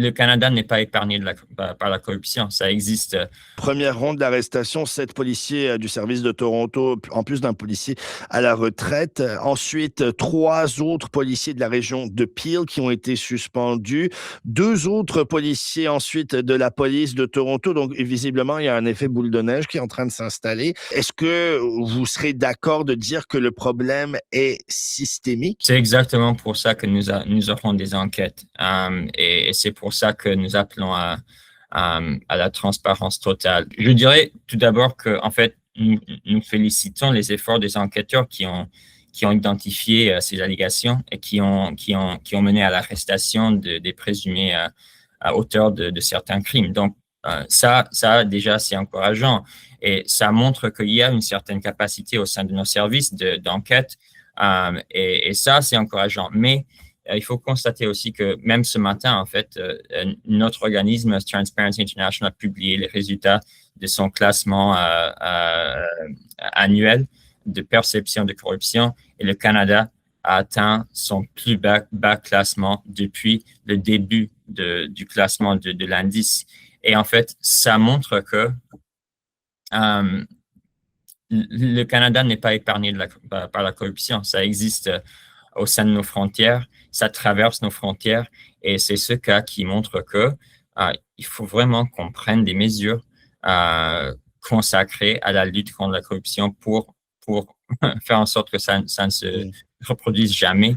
le Canada n'est pas épargné par la corruption. Ça existe. Première ronde d'arrestation, 7 policiers du service de Toronto, en plus d'un policier à la retraite. Ensuite, 3 autres policiers de la région de Peel qui ont été suspendus. 2 autres policiers ensuite de la police de Toronto. Donc, visiblement, il y a un effet boule de neige qui est en train de s'installer. Est-ce que vous serez d'accord de dire que le problème est systémique? C'est exactement pour ça que nous aurons des enquêtes. Et c'est pour ça que nous appelons à la transparence totale. Je dirais tout d'abord que, en fait, nous félicitons les efforts des enquêteurs qui ont identifié ces allégations et qui ont mené à l'arrestation des présumés auteurs de certains crimes. Donc, ça déjà, c'est encourageant. Et ça montre qu'il y a une certaine capacité au sein de nos services d'enquête. Et ça, c'est encourageant. Mais il faut constater aussi que même ce matin, en fait, notre organisme Transparency International a publié les résultats de son classement annuel de perception de corruption et le Canada a atteint son plus bas classement depuis le début du classement de l'indice. Et en fait, ça montre que le Canada n'est pas épargné par la corruption. Ça existe au sein de nos frontières, ça traverse nos frontières et c'est ce cas qui montre que il faut vraiment qu'on prenne des mesures consacrées à la lutte contre la corruption pour faire en sorte que ça ne se reproduise jamais